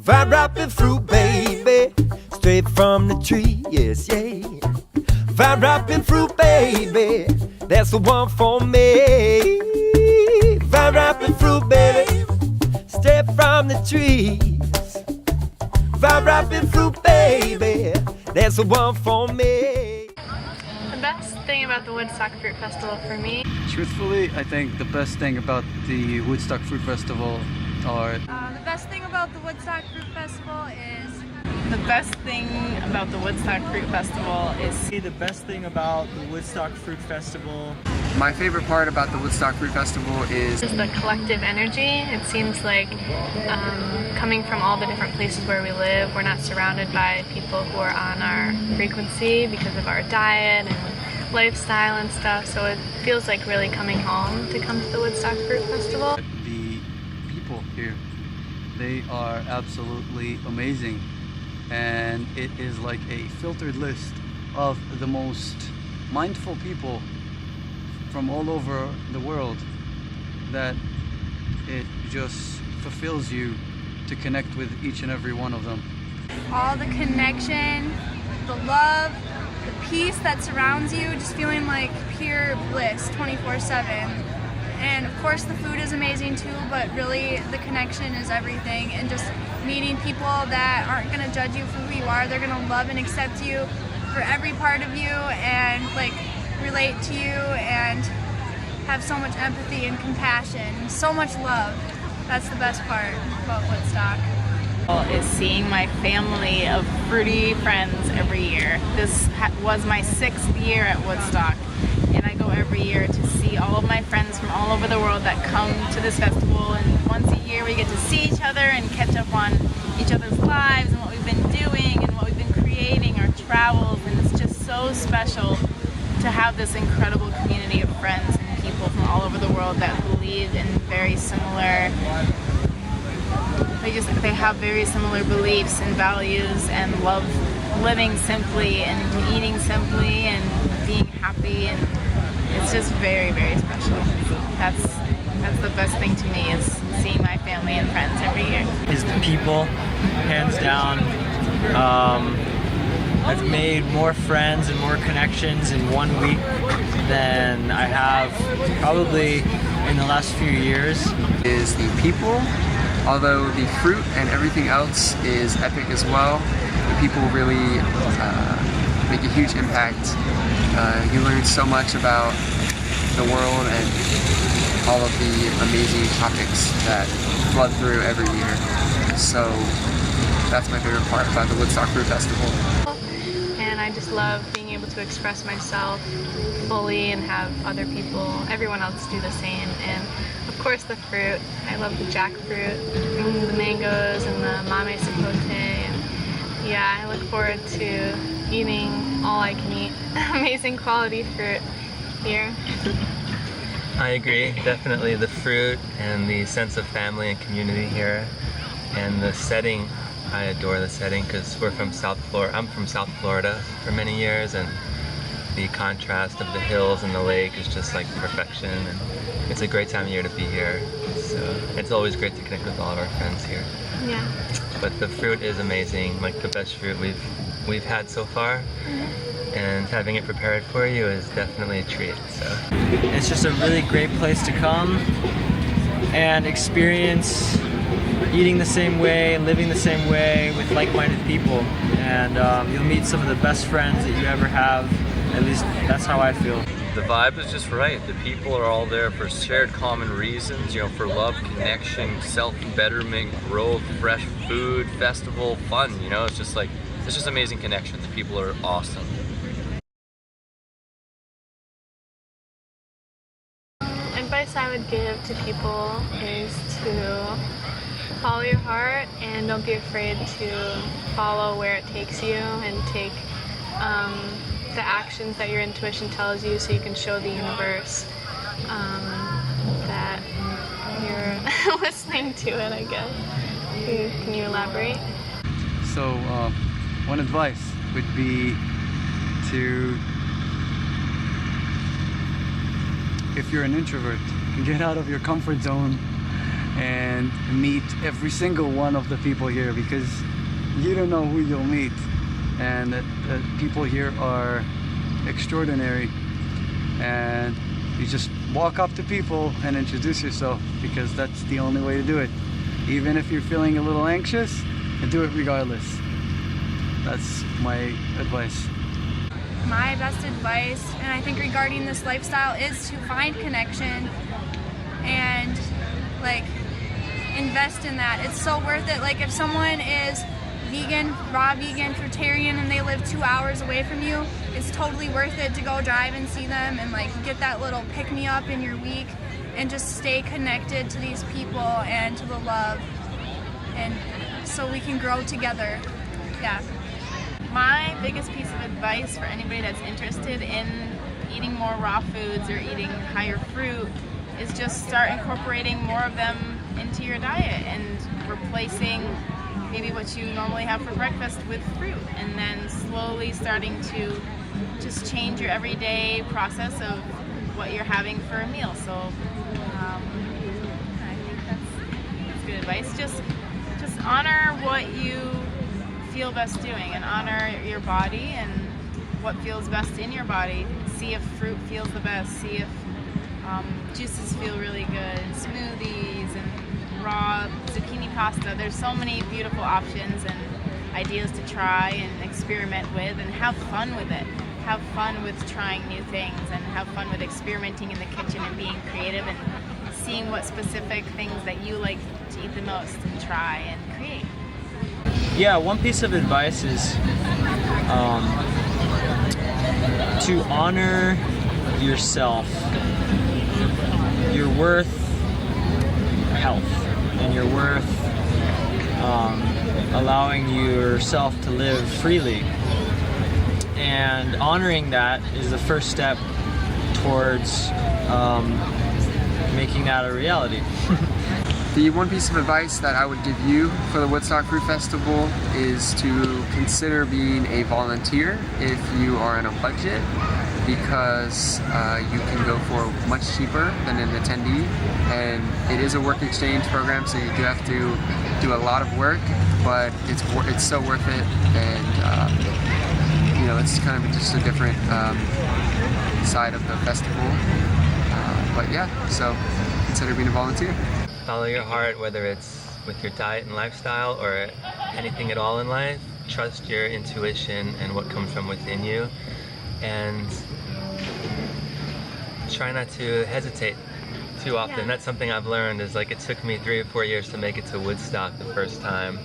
Fire ripe fruit, baby, straight from the tree, yes, yeah. Fire ripe fruit, baby, that's the one for me. Fire ripe fruit, baby, straight from the trees. Fire ripe fruit, baby, that's the one for me. The best thing about the Woodstock Fruit Festival for me. Truthfully, I think the best thing about the Woodstock Fruit Festival are... The best thing about the Woodstock Fruit Festival is... The best thing about the Woodstock Fruit Festival is... The best thing about the Woodstock Fruit Festival... My favorite part about the Woodstock Fruit Festival is the collective energy. It seems like coming from all the different places where we live, we're not surrounded by people who are on our frequency because of our diet and lifestyle and stuff, so it feels like really coming home to come to the Woodstock Fruit Festival. The people here, they are absolutely amazing, and it is like a filtered list of the most mindful people from all over the world that it just fulfills you to connect with each and every one of them. All the connection, the love, the peace that surrounds you, just feeling like pure bliss 24/7. And of course the food is amazing too, but really the connection is everything, and just meeting people that aren't going to judge you for who you are. They're going to love and accept you for every part of you and like relate to you and have so much empathy and compassion, so much love. That's the best part about Woodstock. Is seeing my family of fruity friends every year. This was my 6th year at Woodstock, and I go every year to see all of my friends from all over the world that come to this festival, and once a year we get to see each other and catch up on each other's lives and what we've been doing and what we've been creating, our travels, and it's just so special to have this incredible community of friends and people from all over the world that believe in very similar, they have very similar beliefs and values and love living simply and eating simply and being happy, and it's just very, very special. That's the best thing to me, is seeing my family and friends every year. Is the people, hands down. I've made more friends and more connections in 1 week than I have probably in the last few years. is the people. Although the fruit and everything else is epic as well, the people really make a huge impact. You learn so much about the world and all of the amazing topics that flood through every year. So that's my favorite part about the Woodstock Fruit Festival. And I just love being able to express myself fully and have other people, everyone else, do the same. And of course the fruit. I love the jackfruit, and the mangoes, and the mame sapote. And yeah, I look forward to eating all I can eat amazing quality fruit here. I agree, definitely the fruit and the sense of family and community here, and the setting. I adore the setting because we're from South Florida. I'm from South Florida for many years, and the contrast of the hills and the lake is just like perfection, and it's a great time of year to be here. So it's always great to connect with all of our friends here. Yeah. But the fruit is amazing, like the best fruit we've had so far. And having it prepared for you is definitely a treat. So It's just a really great place to come and experience eating the same way, living the same way with like-minded people, and you'll meet some of the best friends that you ever have. At least that's how I feel. The vibe is just right. The people are all there for shared common reasons, you know, for love, connection, self-betterment, growth, fresh food, festival, fun, you know, it's just amazing connection. The people are awesome. Advice I would give to people is to follow your heart and don't be afraid to follow where it takes you, and take the actions that your intuition tells you, so you can show the universe that you're listening to it, I guess. Can you elaborate? So one advice would be to, if you're an introvert, get out of your comfort zone and meet every single one of the people here, because you don't know who you'll meet. And people here are extraordinary, and you just walk up to people and introduce yourself, because that's the only way to do it. Even if you're feeling a little anxious, do it regardless. That's my advice. My best advice, and I think regarding this lifestyle, is to find connection and like invest in that. It's so worth it. Like if someone is vegan, raw vegan, fruitarian, and they live 2 hours away from you, it's totally worth it to go drive and see them and like get that little pick-me-up in your week and just stay connected to these people and to the love, and so we can grow together. Yeah. My biggest piece of advice for anybody that's interested in eating more raw foods or eating higher fruit is just start incorporating more of them into your diet and replacing maybe what you normally have for breakfast with fruit, and then slowly starting to just change your everyday process of what you're having for a meal. So I think that's good advice. Just honor what you feel best doing, and honor your body and what feels best in your body. See if fruit feels the best. See if juices feel really good, smoothies and raw zucchini pasta. There's so many beautiful options and ideas to try and experiment with, and have fun with it. Have fun with trying new things, and have fun with experimenting in the kitchen and being creative and seeing what specific things that you like to eat the most and try and create. Yeah, one piece of advice is to honor yourself. You're worth health, and you're worth allowing yourself to live freely. And honoring that is the first step towards making that a reality. The one piece of advice that I would give you for the Woodstock Fruit Festival is to consider being a volunteer if you are on a budget, because you can go for much cheaper than an attendee, and it is a work exchange program, so you do have to do a lot of work, but it's so worth it, and you know, it's kind of just a different side of the festival. But yeah, so consider being a volunteer. Follow your heart, whether it's with your diet and lifestyle or anything at all in life. Trust your intuition and what comes from within you, and try not to hesitate too often. Yeah. That's something I've learned, is like it took me 3 or 4 years to make it to Woodstock the first time.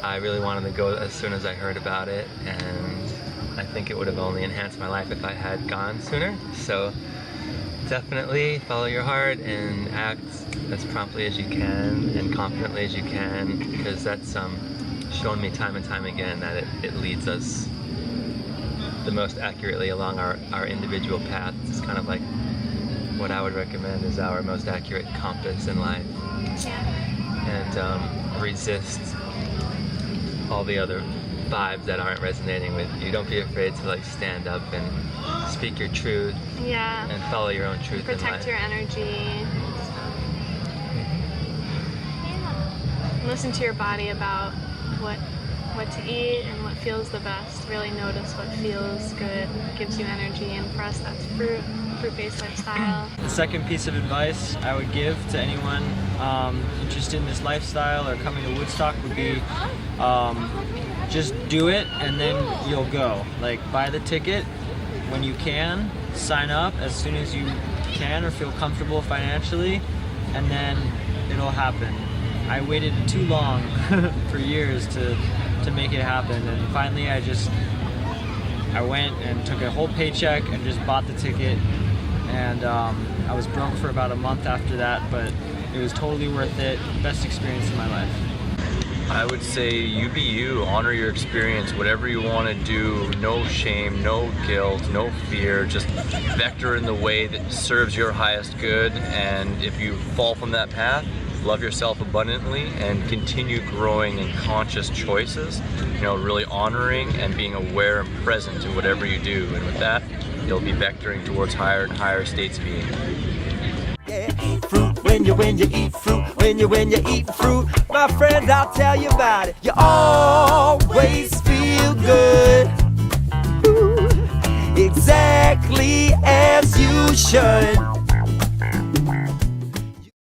I really wanted to go as soon as I heard about it, and I think it would have only enhanced my life if I had gone sooner. So definitely follow your heart and act as promptly as you can and confidently as you can, because that's shown me time and time again that it leads us the most accurately along our individual path. It's kind of like what I would recommend is our most accurate compass in life. And resist all the other vibes that aren't resonating with you. Don't be afraid to like stand up and speak your truth. Yeah. And follow your own truth in life. Protect your energy. Listen to your body about what to eat and what feels the best. Really notice what feels good, gives you energy, and for us that's fruit-based lifestyle. The second piece of advice I would give to anyone interested in this lifestyle or coming to Woodstock would be just do it, and then you'll go. Like, buy the ticket when you can, sign up as soon as you can or feel comfortable financially, and then it'll happen. I waited too long for years to make it happen, and finally I went and took a whole paycheck and just bought the ticket, and I was broke for about a month after that, but it was totally worth it. Best experience of my life. I would say you be you, honor your experience, whatever you want to do, no shame, no guilt, no fear, just vector in the way that serves your highest good, and if you fall from that path, love yourself abundantly and continue growing in conscious choices, you know, really honoring and being aware and present in whatever you do, and with that, you'll be vectoring towards higher and higher states of being. Yeah, fruit eat fruit, when you eat fruit, my friends, I'll tell you about it. You always feel good, ooh, exactly as you should.